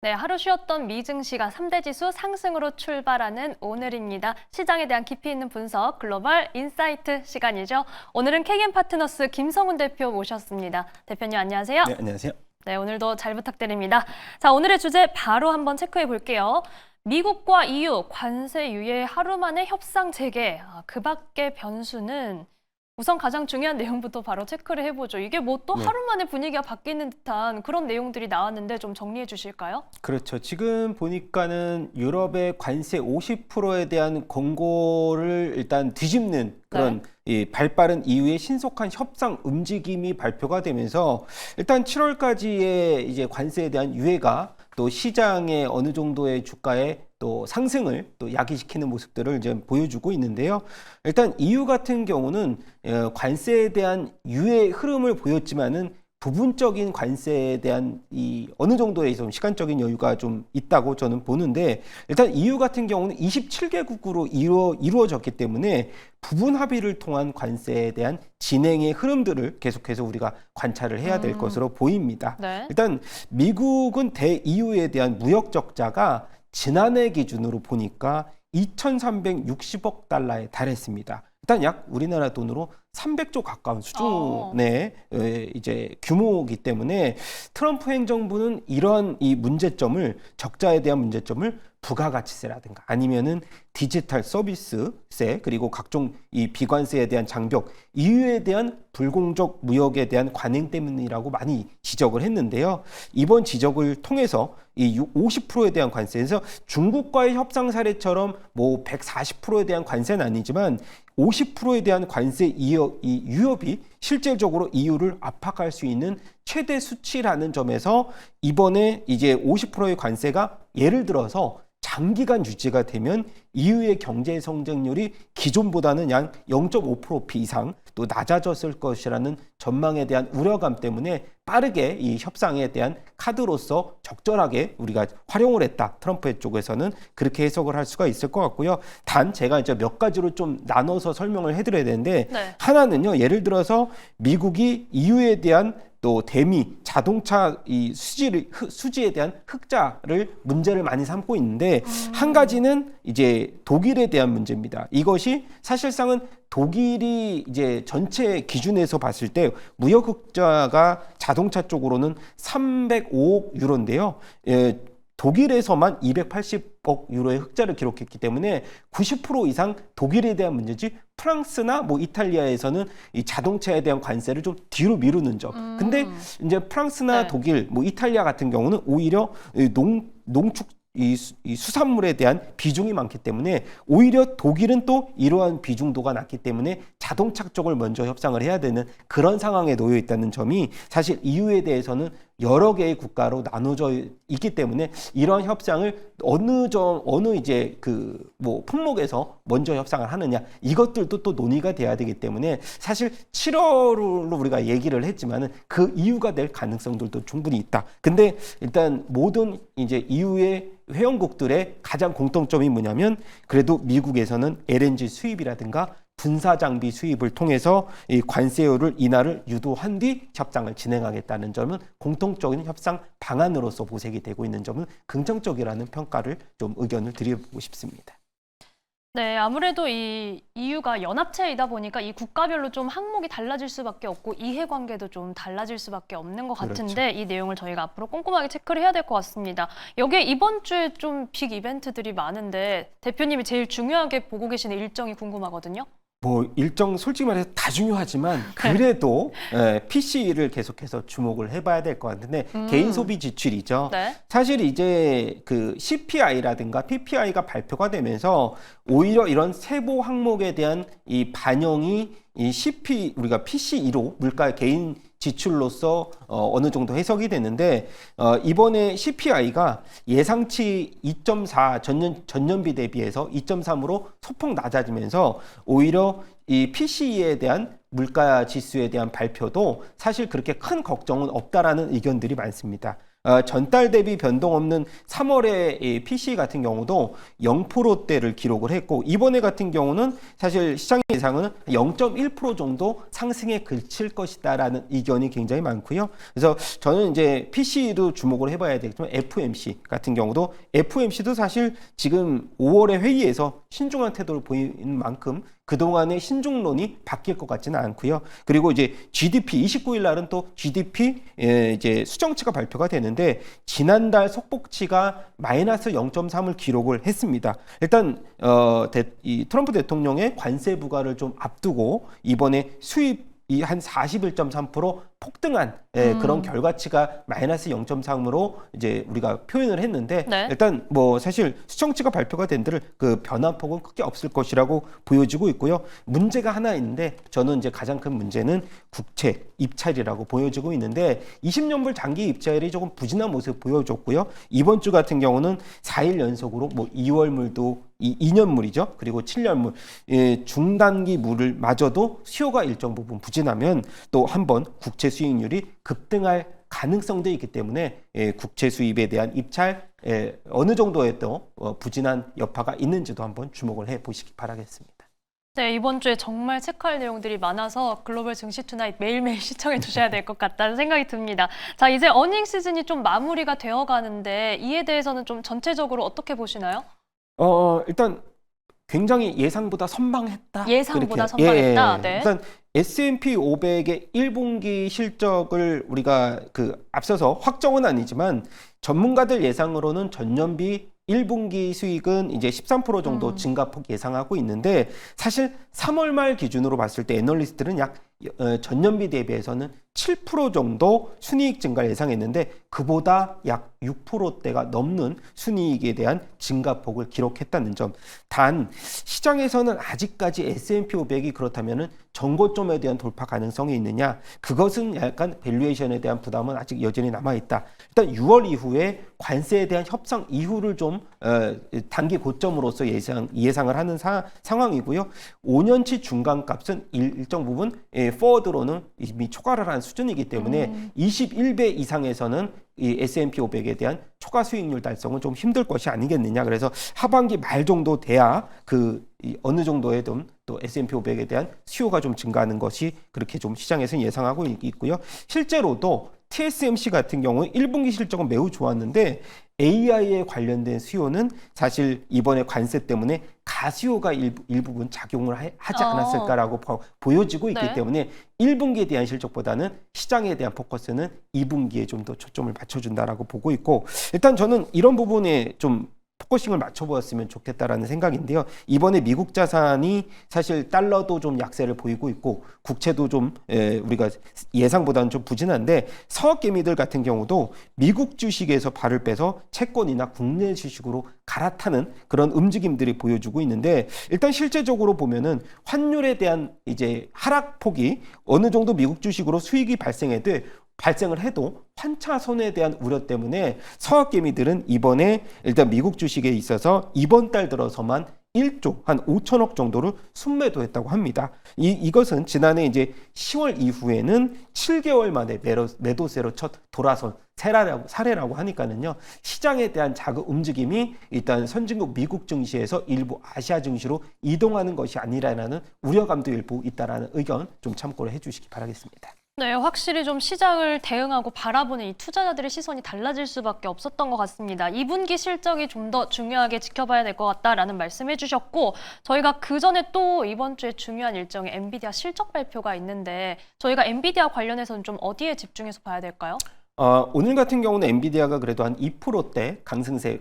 네, 하루 쉬었던 미증시가 3대 지수 상승으로 출발하는 오늘입니다. 시장에 대한 깊이 있는 분석, 글로벌 인사이트 시간이죠. 오늘은 KM 파트너스 김성훈 대표 모셨습니다. 대표님 안녕하세요. 네, 안녕하세요. 네, 오늘도 잘 부탁드립니다. 자, 오늘의 주제 바로 한번 체크해 볼게요. 미국과 EU 관세 유예 하루 만에 협상 재개. 그 밖의 변수는 우선 가장 중요한 내용부터 바로 체크를 해보죠. 이게 뭐 또 네. 하루 만에 분위기가 바뀌는 듯한 그런 내용들이 나왔는데 좀 정리해 주실까요? 그렇죠. 지금 보니까는 유럽의 관세 50%에 대한 권고를 일단 뒤집는 그런 이 발빠른 이후에 신속한 협상 움직임이 발표가 되면서 일단 7월까지의 이제 관세에 대한 유예가 또 시장의 어느 정도의 주가의 또 상승을 또 야기시키는 모습들을 이제 보여주고 있는데요. 일단 EU 같은 경우는 관세에 대한 유예 흐름을 보였지만은 부분적인 관세에 대한 이 어느 정도의 좀 시간적인 여유가 좀 있다고 저는 보는데, 일단 EU 같은 경우는 27개국으로 이루어졌기 때문에 부분 합의를 통한 관세에 대한 진행의 흐름들을 계속해서 우리가 관찰을 해야 될 것으로 보입니다. 네. 일단 미국은 대-EU에 대한 무역 적자가 지난해 기준으로 보니까 2,360억 달러에 달했습니다. 일단 약 우리나라 돈으로 300조 가까운 수준의 이제 규모이기 때문에 트럼프 행정부는 이런 이 문제점을, 적자에 대한 문제점을 부가가치세라든가 아니면은 디지털 서비스세, 그리고 각종 이 비관세에 대한 장벽, EU에 대한 불공정 무역에 대한 관행 때문이라고 많이 지적을 했는데요. 이번 지적을 통해서 이 50%에 대한 관세에서 중국과의 협상 사례처럼 뭐 140%에 대한 관세는 아니지만 50%에 대한 관세 유협이 실질적으로 EU를 압박할 수 있는 최대 수치라는 점에서 이번에 이제 50%의 관세가 예를 들어서 장기간 유지가 되면 EU의 경제 성장률이 기존보다는 약 0.5% 이상 또 낮아졌을 것이라는 전망에 대한 우려감 때문에 빠르게 이 협상에 대한 카드로서 적절하게 우리가 활용을 했다. 트럼프 쪽에서는 그렇게 해석을 할 수가 있을 것 같고요. 단 제가 이제 몇 가지로 좀 나눠서 설명을 해드려야 되는데, 하나는요, 예를 들어서 미국이 EU에 대한 또 대미 자동차 이 수지에 대한 흑자를 문제를 많이 삼고 있는데, 한 가지는 이제 독일에 대한 문제입니다. 이것이 사실상은 독일이 이제 전체 기준에서 봤을 때 무역 흑자가 자동차 쪽으로는 305억 유로인데요. 독일에서만 280억 유로의 흑자를 기록했기 때문에 90% 이상 독일에 대한 문제지, 프랑스나 뭐 이탈리아에서는 이 자동차에 대한 관세를 좀 뒤로 미루는 점. 근데 이제 프랑스나 독일, 뭐 이탈리아 같은 경우는 오히려 농축 이 수산물에 대한 비중이 많기 때문에 오히려 독일은 또 이러한 비중도가 낮기 때문에 자동차 쪽을 먼저 협상을 해야 되는 그런 상황에 놓여 있다는 점이 사실 EU에 대해서는 여러 개의 국가로 나눠져 있기 때문에 이런 협상을 어느 이제 그 뭐 품목에서 먼저 협상을 하느냐, 이것들도 또 논의가 돼야 되기 때문에 사실 7월로 우리가 얘기를 했지만은 그 이유가 될 가능성들도 충분히 있다. 근데 일단 모든 이제 EU의 회원국들의 가장 공통점이 뭐냐면, 그래도 미국에서는 LNG 수입이라든가 군사 장비 수입을 통해서 이 관세율을 인하를 유도한 뒤 협상을 진행하겠다는 점은 공통적인 협상 방안으로서 모색이 되고 있는 점은 긍정적이라는 평가를 좀 의견을 드리고 싶습니다. 네, 아무래도 이 EU가 연합체이다 보니까 이 국가별로 좀 항목이 달라질 수밖에 없고 이해관계도 좀 달라질 수밖에 없는 것 같은데, 이 내용을 저희가 앞으로 꼼꼼하게 체크를 해야 될 것 같습니다. 여기에 이번 주에 좀 빅 이벤트들이 많은데 대표님이 제일 중요하게 보고 계시는 일정이 궁금하거든요. 뭐 일정 솔직히 말해서 다 중요하지만 그래도 PC를 계속해서 주목을 해봐야 될 것 같은데, 개인 소비 지출이죠. 사실 이제 그 CPI라든가 PPI가 발표가 되면서 오히려 이런 세부 항목에 대한 이 반영이 이 우리가 PCE로 물가 개인 지출로서 어느 정도 해석이 되는데, 이번에 CPI가 예상치 2.4 전년비 대비해서 2.3으로 소폭 낮아지면서 오히려 이 PCE에 대한 물가 지수에 대한 발표도 사실 그렇게 큰 걱정은 없다라는 의견들이 많습니다. 전달 대비 변동 없는 3월에 PC 같은 경우도 0%대를 기록을 했고 이번에 같은 경우는 사실 시장 예상은 0.1% 정도 상승에 그칠 것이다라는 의견이 굉장히 많고요. 그래서 저는 이제 PC도 주목을 해봐야 되겠지만 FMC 같은 경우도 FMC도 사실 지금 5월의 회의에서 신중한 태도를 보이는 만큼 그동안의 신중론이 바뀔 것 같지는 않고요. 그리고 이제 GDP 29일 날은 또 GDP 이제 수정치가 발표가 되는데 지난달 속복치가 마이너스 0.3을 기록을 했습니다. 일단 이 트럼프 대통령의 관세 부과를 좀 앞두고 이번에 수입이 한 41.3% 폭등한 그런 결과치가 마이너스 0.3으로 이제 우리가 표현을 했는데 네. 일단 뭐 사실 수정치가 발표가 된 데를 그 변화폭은 크게 없을 것이라고 보여지고 있고요. 문제가 하나 있는데 저는 이제 가장 큰 문제는 국채 입찰이라고 보여지고 있는데 20년물 장기 입찰이 조금 부진한 모습 보여줬고요. 이번 주 같은 경우는 4일 연속으로 뭐 2월물도 2년물이죠. 그리고 7년물 중단기 물을 마저도 수요가 일정 부분 부진하면 또 한번 국채 수익률이 급등할 가능성도 있기 때문에 국채 수입에 대한 입찰 어느 정도의 또 부진한 여파가 있는지도 한번 주목을 해 보시기 바라겠습니다. 네, 이번 주에 정말 체크할 내용들이 많아서 글로벌 증시 투나잇 매일매일 시청해 주셔야 될 것 같다는 생각이 듭니다. 자, 이제 어닝 시즌이 좀 마무리가 되어 가는데 이에 대해서는 좀 전체적으로 어떻게 보시나요? 일단 굉장히 예상보다 선방했다. 예상보다 그렇게. 선방했다. 네. 일단 S&P 500의 1분기 실적을 우리가 앞서서 확정은 아니지만 전문가들 예상으로는 전년비 1분기 수익은 이제 13% 정도 증가폭 예상하고 있는데 사실 3월 말 기준으로 봤을 때 애널리스트들은 약 전년비 대비해서는 7% 정도 순이익 증가를 예상했는데 그보다 약 6%대가 넘는 순이익에 대한 증가폭을 기록했다는 점. 단 시장에서는 아직까지 S&P 500이 그렇다면은 전고점에 대한 돌파 가능성이 있느냐? 그것은 약간 밸류에이션에 대한 부담은 아직 여전히 남아 있다. 일단 6월 이후에 관세에 대한 협상 이후를 좀 단기 고점으로서 예상을 하는 상황이고요. 5년치 중간값은 일정 부분 포워드로는 이미 초과를 한 수준이기 때문에 21배 이상에서는 이 S&P 500에 대한 초과 수익률 달성은 좀 힘들 것이 아니겠느냐. 그래서 하반기 말 정도 돼야 어느 정도의 또 S&P 500에 대한 수요가 좀 증가하는 것이 그렇게 좀 시장에서는 예상하고 있고요. 실제로도 TSMC 같은 경우 1분기 실적은 매우 좋았는데 AI에 관련된 수요는 사실 이번에 관세 때문에 가수요가 일부분 작용을 하지 않았을까라고 보여지고 있기 네. 때문에 1분기에 대한 실적보다는 시장에 대한 포커스는 2분기에 좀 더 초점을 맞춰준다라고 보고 있고 일단 저는 이런 부분에 좀 포커싱을 맞춰보았으면 좋겠다라는 생각인데요. 이번에 미국 자산이 사실 달러도 좀 약세를 보이고 있고 국채도 좀 우리가 예상보다는 좀 부진한데 서학개미들 같은 경우도 미국 주식에서 발을 빼서 채권이나 국내 주식으로 갈아타는 그런 움직임들이 보여주고 있는데 일단 실제적으로 보면은 환율에 대한 이제 하락폭이 어느 정도 미국 주식으로 수익이 발생을 해도 환차 손해에 대한 우려 때문에 서학개미들은 이번에 일단 미국 주식에 있어서 이번 달 들어서만 1조 한 5천억 정도를 순매도했다고 합니다. 이것은 지난해 이제 10월 이후에는 7개월 만에 매도세로 첫 돌아선 사례라고 하니까는요. 시장에 대한 자금 움직임이 일단 선진국 미국 증시에서 일부 아시아 증시로 이동하는 것이 아니라는 우려감도 일부 있다라는 의견 좀 참고를 해주시기 바라겠습니다. 네, 확실히 좀 시장을 대응하고 바라보는 이 투자자들의 시선이 달라질 수밖에 없었던 것 같습니다. 2분기 실적이 좀 더 중요하게 지켜봐야 될 것 같다라는 말씀해 주셨고 저희가 그 전에 또 이번 주에 중요한 일정에 엔비디아 실적 발표가 있는데 저희가 엔비디아 관련해서는 좀 어디에 집중해서 봐야 될까요? 오늘 같은 경우는 엔비디아가 그래도 한 2%대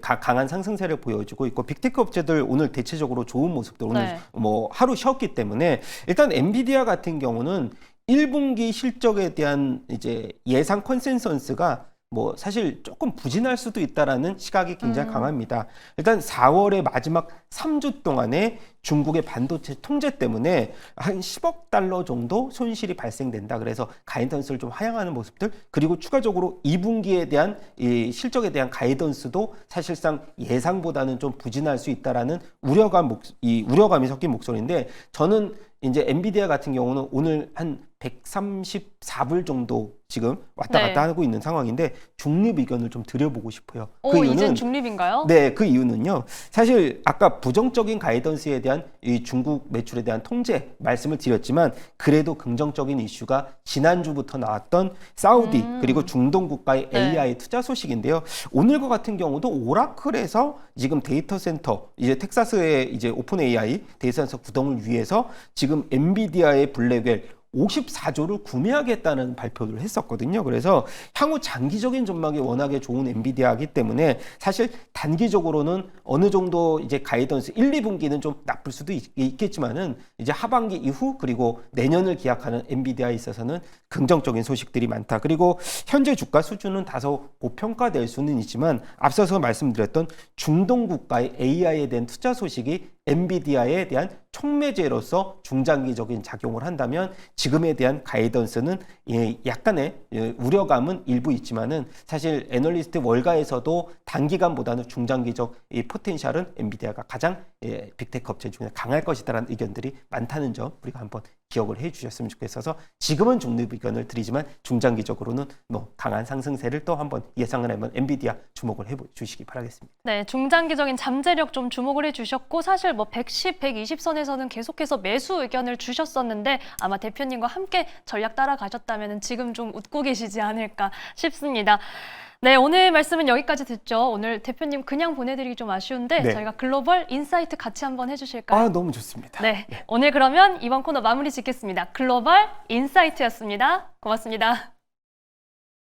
강한 상승세를 보여주고 있고 빅테크 업체들 오늘 대체적으로 좋은 모습들 오늘 네. 뭐 하루 쉬었기 때문에 일단 엔비디아 같은 경우는 1분기 실적에 대한 이제 예상 컨센서스가 뭐 사실 조금 부진할 수도 있다라는 시각이 굉장히 강합니다. 일단 4월의 마지막 3주 동안에 중국의 반도체 통제 때문에 한 10억 달러 정도 손실이 발생된다. 그래서 가이던스를 좀 하향하는 모습들 그리고 추가적으로 2분기에 대한 이 실적에 대한 가이던스도 사실상 예상보다는 좀 부진할 수 있다라는 우려감이 섞인 목소리인데 저는 이제 엔비디아 같은 경우는 오늘 한 134불 정도 지금 왔다 네. 갔다 하고 있는 상황인데 중립 의견을 좀 드려보고 싶어요. 오, 이젠 중립인가요? 네, 그 이유는요. 사실 아까 부정적인 가이던스에 대한 이 중국 매출에 대한 통제 말씀을 드렸지만 그래도 긍정적인 이슈가 지난주부터 나왔던 사우디 그리고 중동 국가의 네. AI 투자 소식인데요. 오늘과 같은 경우도 오라클에서 지금 데이터 센터 이제 텍사스의 이제 오픈 AI 데이터 센터 구동을 위해서 지금 엔비디아의 블랙웰 54조를 구매하겠다는 발표를 했었거든요. 그래서 향후 장기적인 전망이 워낙에 좋은 엔비디아이기 때문에 사실 단기적으로는 어느 정도 이제 가이던스 1, 2분기는 좀 나쁠 수도 있겠지만은 이제 하반기 이후 그리고 내년을 기약하는 엔비디아에 있어서는 긍정적인 소식들이 많다. 그리고 현재 주가 수준은 다소 고평가될 수는 있지만 앞서서 말씀드렸던 중동 국가의 AI에 대한 투자 소식이 엔비디아에 대한 촉매제로서 중장기적인 작용을 한다면 지금에 대한 가이던스는 약간의 우려감은 일부 있지만은 사실 애널리스트 월가에서도 단기간보다는 중장기적 이 포텐셜은 엔비디아가 가장 빅테크 업체 중에 강할 것이다라는 의견들이 많다는 점 우리가 한번 기억을 해주셨으면 좋겠어서 지금은 중립 의견을 드리지만 중장기적으로는 뭐 강한 상승세를 또 한번 예상을 하면 엔비디아 주목을 해주시기 바라겠습니다. 네, 중장기적인 잠재력 좀 주목을 해주셨고 사실 뭐 110, 120선에서는 계속해서 매수 의견을 주셨었는데 아마 대표님과 함께 전략 따라가셨다면 지금 좀 웃고 계시지 않을까 싶습니다. 네, 오늘 말씀은 여기까지 듣죠. 오늘 대표님 그냥 보내드리기 좀 아쉬운데 네. 저희가 글로벌 인사이트 같이 한번 해주실까요? 아, 너무 좋습니다. 네, 오늘 그러면 이번 코너 마무리 짓겠습니다. 글로벌 인사이트였습니다. 고맙습니다.